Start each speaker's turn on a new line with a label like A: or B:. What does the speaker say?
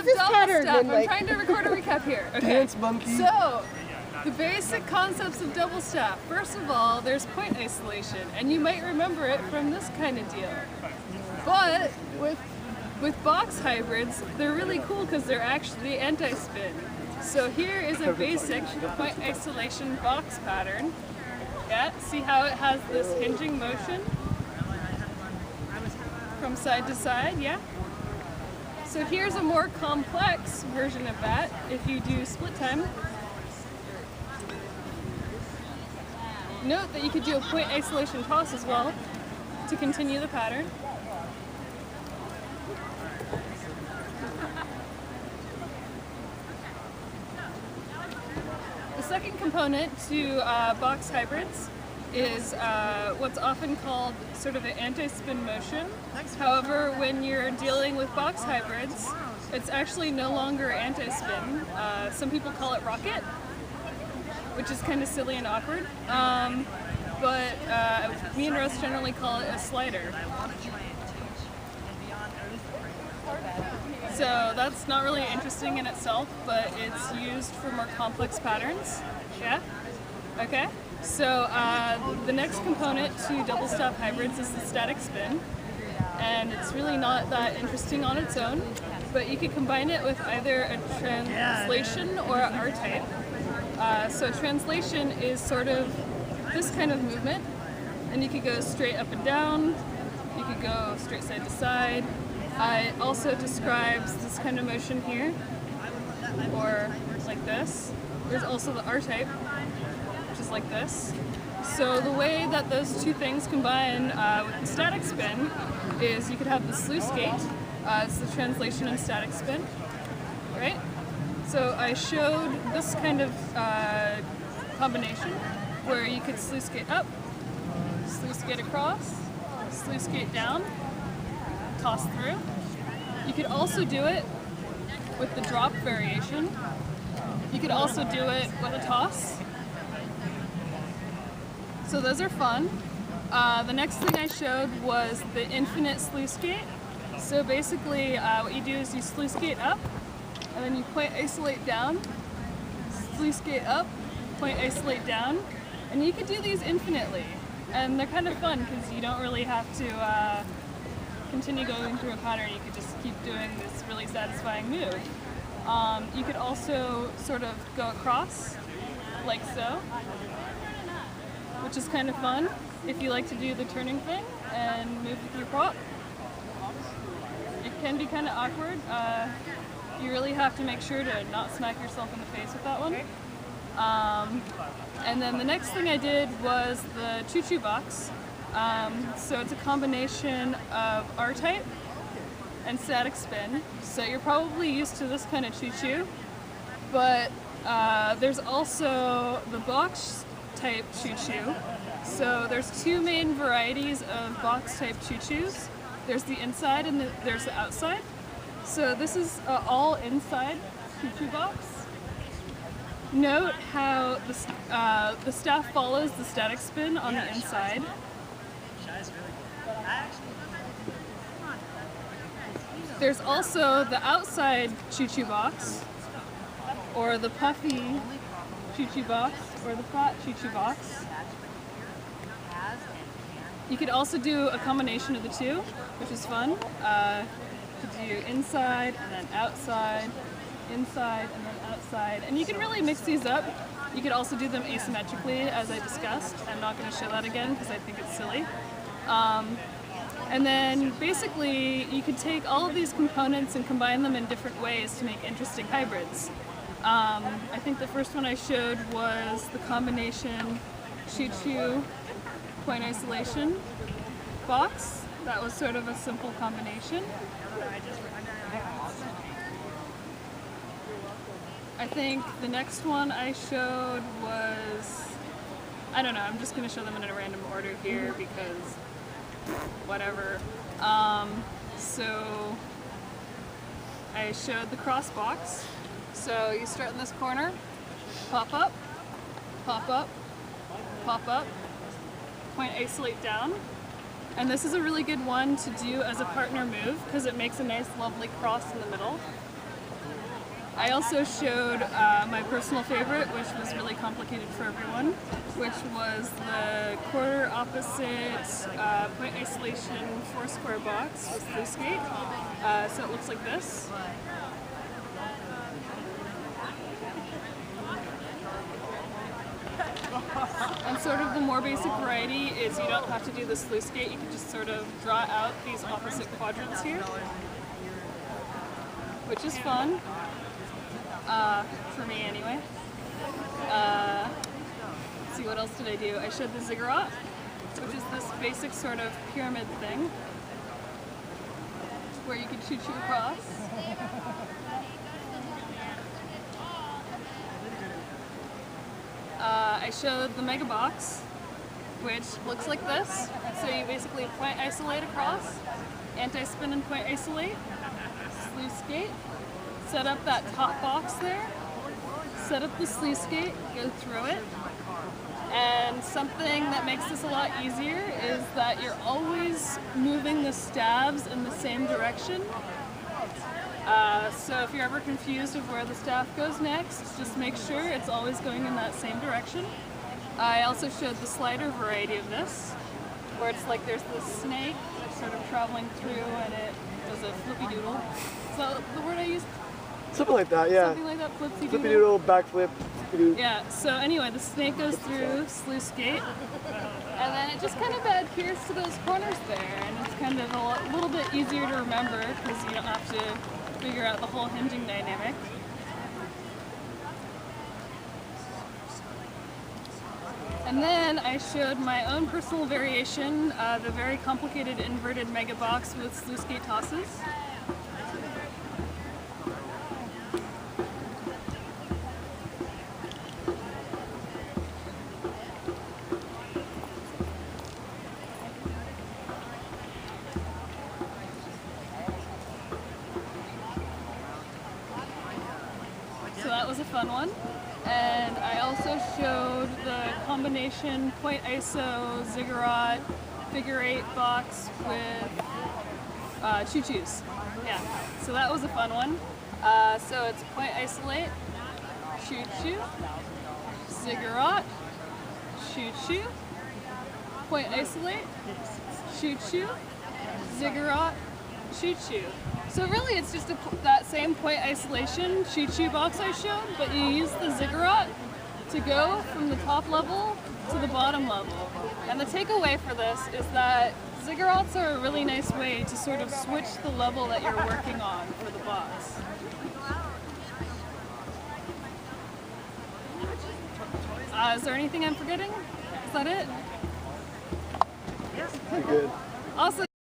A: of double
B: pattern?
A: step.
B: And, like...
A: I'm trying to record a recap here. Okay.
B: Dance monkey.
A: So, the basic concepts of double step. First of all, there's point isolation, and you might remember it from this kind of deal. But with box hybrids, they're really cool because they're actually anti-spin. So here is a basic point isolation box pattern. Yeah, see how it has this hinging motion from side to side, yeah? So here's a more complex version of that if you do split time. Note that you could do a point isolation toss as well to continue the pattern. The second component to box hybrids is what's often called sort of an anti-spin motion. However, when you're dealing with box hybrids, it's actually no longer anti-spin. Some people call it rocket, which is kind of silly and awkward. But me and Russ generally call it a slider. So that's not really interesting in itself, but it's used for more complex patterns. Yeah? Okay. So the next component to double stop hybrids is the static spin. And it's really not that interesting on its own, but you could combine it with either a translation or an R-type. So translation is sort of this kind of movement, and you could go straight up and down, you could go straight side to side. It also describes this kind of motion here, or like this. There's also the R-type, which is like this. So the way that those two things combine with the static spin is you could have the sluice gate, it's the translation and static spin, right? So I showed this kind of combination where you could sluice gate up, sluice gate across, sluice gate down, toss through. You could also do it with the drop variation. You could also do it with a toss. So those are fun. The next thing I showed was the infinite sluice gate. So basically what you do is you sluice gate up, and then you point isolate down, sluice gate up, point isolate down, and you could do these infinitely. And they're kind of fun because you don't really have to continue going through a pattern. You could just keep doing this really satisfying move. You could also sort of go across, like so, which is kind of fun if you like to do the turning thing and move with your prop. It can be kind of awkward. You really have to make sure to not smack yourself in the face with that one. And then the next thing I did was the choo-choo box. So it's a combination of R-type and static spin. So you're probably used to this kind of choo-choo, but there's also the box type choo-choo. So there's two main varieties of box type choo-choos. There's the inside and there's the outside. So this is all inside choo-choo box. Note how the staff follows the static spin on the inside. There's also the outside choo-choo box, or the puffy choo-choo box, or the flat choo-choo box. You could also do a combination of the two, which is fun. You could do inside and then outside, inside and then outside. And you can really mix these up. You could also do them asymmetrically, as I discussed. I'm not going to show that again because I think it's silly. And then basically you could take all of these components and combine them in different ways to make interesting hybrids. I think the first one I showed was the combination choo-choo point isolation box. That was sort of a simple combination. I think the next one I showed was, I don't know, I'm just going to show them in a random order here because whatever. So I showed the cross box. So you start in this corner, pop up, pop up, pop up, point isolate down. And this is a really good one to do as a partner move because it makes a nice lovely cross in the middle. I also showed my personal favorite, which was really complicated for everyone, which was the quarter opposite point isolation 4-square box with sluice gate. So it looks like this. And sort of the more basic variety is you don't have to do the sluice gate, you can just sort of draw out these opposite quadrants here, which is fun, for me anyway. Let's see, what else did I do? I showed the ziggurat, which is this basic sort of pyramid thing, where you can choo-choo across. I showed the mega box, which looks like this. So you basically point isolate across, anti-spin and point isolate, sluice gate, set up that top box there, set up the sluice gate, go through it. And something that makes this a lot easier is that you're always moving the stabs in the same direction. So if you're ever confused of where the staff goes next, just make sure it's always going in that same direction. I also showed the slider variety of this, where it's like there's this snake sort of traveling through and it does a flippy doodle. Is that the word I used?
B: Something like that, yeah.
A: Something like that, flippy doodle.
B: Flippy doodle, backflip.
A: Yeah, so anyway, the snake goes through sluice gate, and then it just kind of adheres to those corners there, and it's kind of a little bit easier to remember because you don't have to figure out the whole hinging dynamic. And then I showed my own personal variation, the very complicated inverted mega box with sluice gate tosses. So that was a fun one. And I also showed the combination point iso ziggurat figure 8 box with choo-choos. Yeah, so that was a fun one. So it's point isolate, choo-choo, ziggurat, choo-choo, point isolate, choo-choo, ziggurat, choo-choo. So really it's just that same point isolation choo-choo box I showed, but you use the ziggurat to go from the top level to the bottom level. And the takeaway for this is that ziggurats are a really nice way to sort of switch the level that you're working on for the box. Is there anything I'm forgetting? Is that it?
B: Pretty good.
A: Awesome.